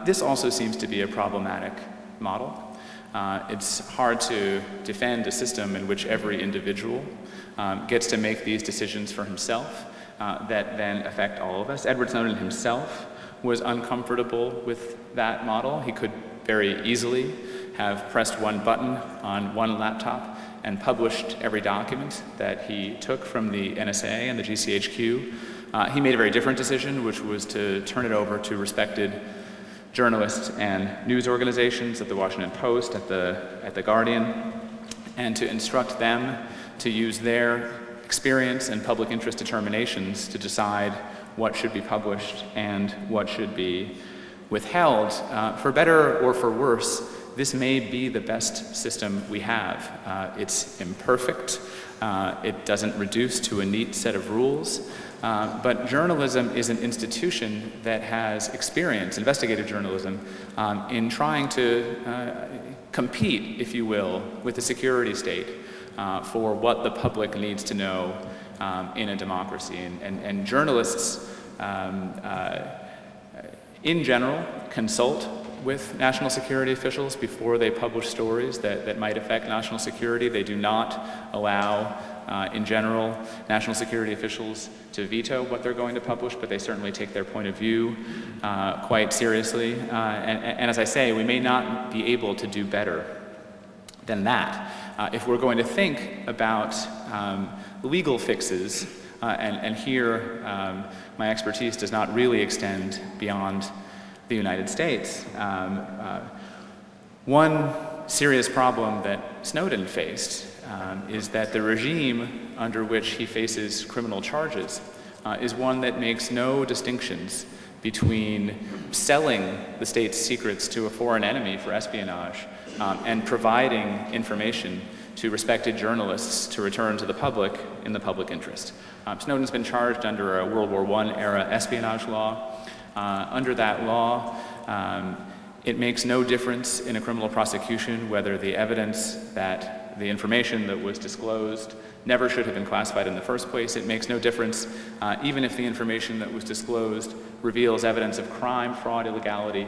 This also seems to be a problematic model. It's hard to defend a system in which every individual gets to make these decisions for himself that then affect all of us. Edward Snowden himself was uncomfortable with that model. He could very easily have pressed one button on one laptop and published every document that he took from the NSA and the GCHQ. He made a very different decision, which was to turn it over to respected journalists and news organizations at the Washington Post, at the Guardian, and to instruct them to use their experience and public interest determinations to decide what should be published and what should be withheld. For better or for worse, this may be the best system we have. It's imperfect. It doesn't reduce to a neat set of rules. But journalism is an institution that has experience, investigative journalism, in trying to compete, if you will, with the security state for what the public needs to know in a democracy. And journalists, in general, consult with national security officials before they publish stories that might affect national security. They do not allow, in general, national security officials to veto what they're going to publish, but they certainly take their point of view quite seriously. And as I say, we may not be able to do better than that. If we're going to think about legal fixes, and here my expertise does not really extend beyond the United States. One serious problem that Snowden faced is that the regime under which he faces criminal charges is one that makes no distinctions between selling the state's secrets to a foreign enemy for espionage and providing information to respected journalists to return to the public in the public interest. Snowden's been charged under a World War I era espionage law. Under that law, it makes no difference in a criminal prosecution whether the evidence that the information that was disclosed never should have been classified in the first place. It makes no difference even if the information that was disclosed reveals evidence of crime, fraud, illegality,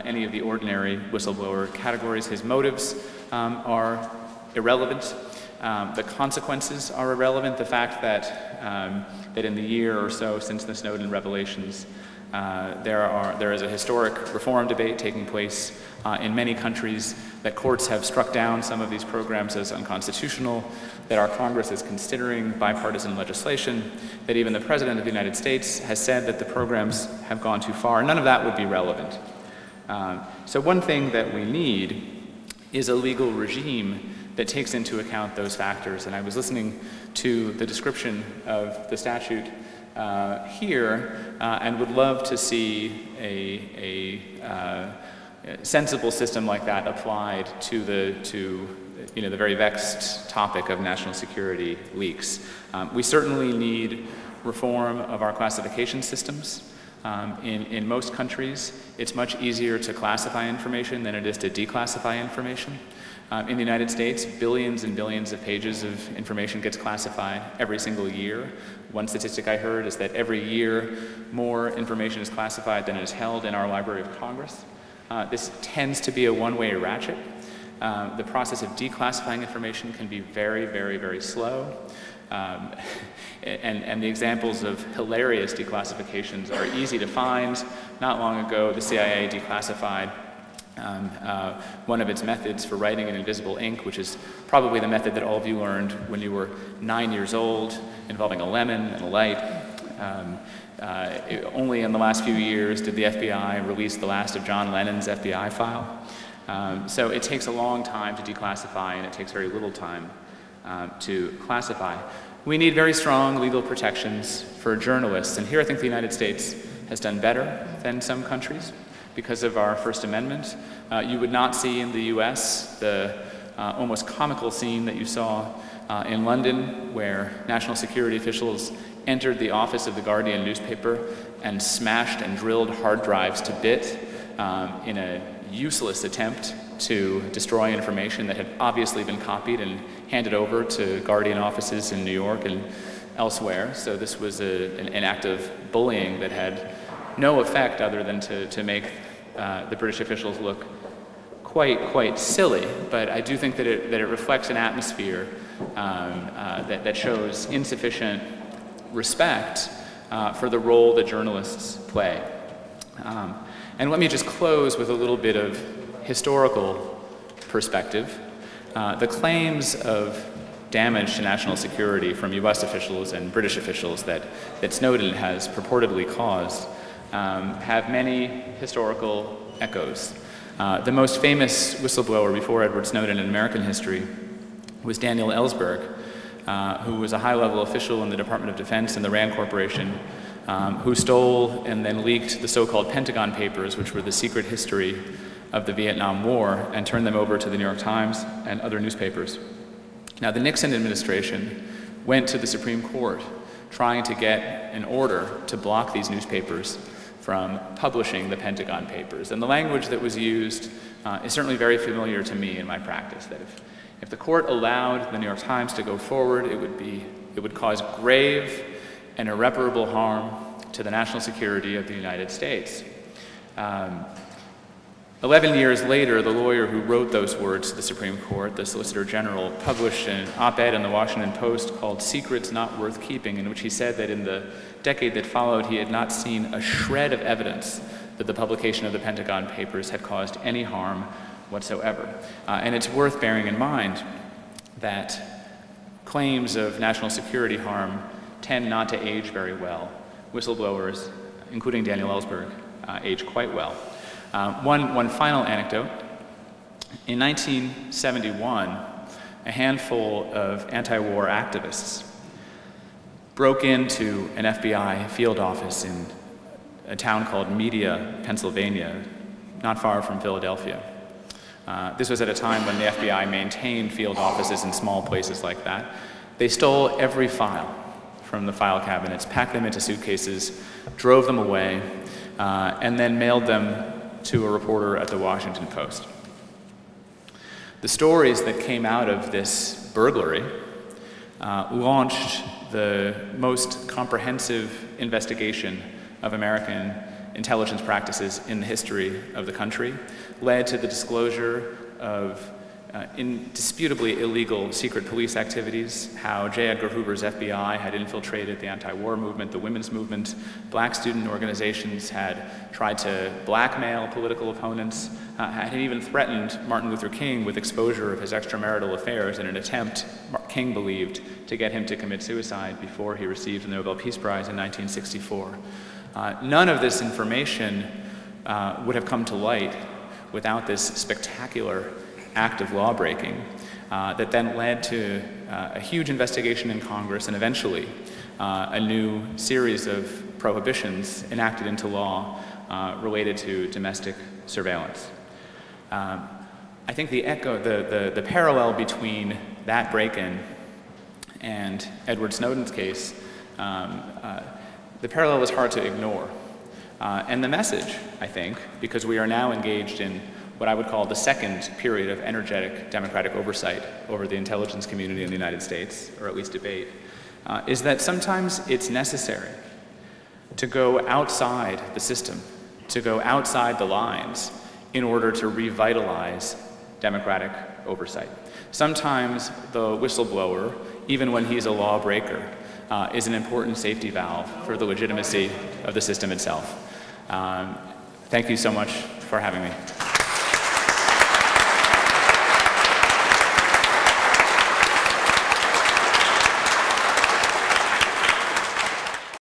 any of the ordinary whistleblower categories. His motives are irrelevant. The consequences are irrelevant. The fact that in the year or so since the Snowden revelations, There is a historic reform debate taking place in many countries, that courts have struck down some of these programs as unconstitutional, that our Congress is considering bipartisan legislation, that even the President of the United States has said that the programs have gone too far. None of that would be relevant. So one thing that we need is a legal regime that takes into account those factors. And I was listening to the description of the statute here and would love to see a sensible system like that applied to the very vexed topic of national security leaks. We certainly need reform of our classification systems. In most countries, it's much easier to classify information than it is to declassify information. In the United States, billions and billions of pages of information gets classified every single year. One statistic I heard is that every year more information is classified than is held in our Library of Congress. This tends to be a one-way ratchet. The process of declassifying information can be very, very, very slow. And the examples of hilarious declassifications are easy to find. Not long ago, the CIA declassified one of its methods for writing in invisible ink, which is probably the method that all of you learned when you were 9 years old, involving a lemon and a light. Only in the last few years did the FBI release the last of John Lennon's FBI file. So it takes a long time to declassify, and it takes very little time to classify. We need very strong legal protections for journalists, and here I think the United States has done better than some countries because of our First Amendment. You would not see in the US the almost comical scene that you saw in London, where national security officials entered the office of the Guardian newspaper and smashed and drilled hard drives to bit in a useless attempt to destroy information that had obviously been copied and handed over to Guardian offices in New York and elsewhere. So this was an act of bullying that had no effect other than to make the British officials look quite silly. But I do think that it reflects an atmosphere that shows insufficient respect for the role that journalists play. And let me just close with a little bit of historical perspective. The claims of damage to national security from US officials and British officials that Snowden has purportedly caused have many historical echoes. The most famous whistleblower before Edward Snowden in American history was Daniel Ellsberg, who was a high-level official in the Department of Defense and the RAND Corporation, who stole and then leaked the so-called Pentagon Papers, which were the secret history of the Vietnam War, and turned them over to the New York Times and other newspapers. Now, the Nixon administration went to the Supreme Court trying to get an order to block these newspapers from publishing the Pentagon Papers. And the language that was used is certainly very familiar to me in my practice, that if the court allowed the New York Times to go forward, it would cause grave and irreparable harm to the national security of the United States. 11 years later, the lawyer who wrote those words to the Supreme Court, the Solicitor General, published an op-ed in the Washington Post called "Secrets Not Worth Keeping," in which he said that in the decade that followed, he had not seen a shred of evidence that the publication of the Pentagon Papers had caused any harm whatsoever. And it's worth bearing in mind that claims of national security harm tend not to age very well. Whistleblowers, including Daniel Ellsberg, age quite well. One final anecdote. In 1971, a handful of anti-war activists broke into an FBI field office in a town called Media, Pennsylvania, not far from Philadelphia. This was at a time when the FBI maintained field offices in small places like that. They stole every file from the file cabinets, packed them into suitcases, drove them away, and then mailed them to a reporter at the Washington Post. The stories that came out of this burglary launched the most comprehensive investigation of American intelligence practices in the history of the country, led to the disclosure of indisputably illegal secret police activities, how J. Edgar Hoover's FBI had infiltrated the anti-war movement, the women's movement, black student organizations had tried to blackmail political opponents, had even threatened Martin Luther King with exposure of his extramarital affairs in an attempt, King believed, to get him to commit suicide before he received the Nobel Peace Prize in 1964. None of this information would have come to light without this spectacular act of lawbreaking that then led to a huge investigation in Congress and eventually a new series of prohibitions enacted into law related to domestic surveillance. I think the parallel between that break-in and Edward Snowden's case, the parallel is hard to ignore. And the message, I think, because we are now engaged in what I would call the second period of energetic democratic oversight over the intelligence community in the United States, or at least debate, is that sometimes it's necessary to go outside the system, to go outside the lines in order to revitalize democratic oversight. Sometimes the whistleblower, even when he's a lawbreaker, is an important safety valve for the legitimacy of the system itself. Thank you so much for having me.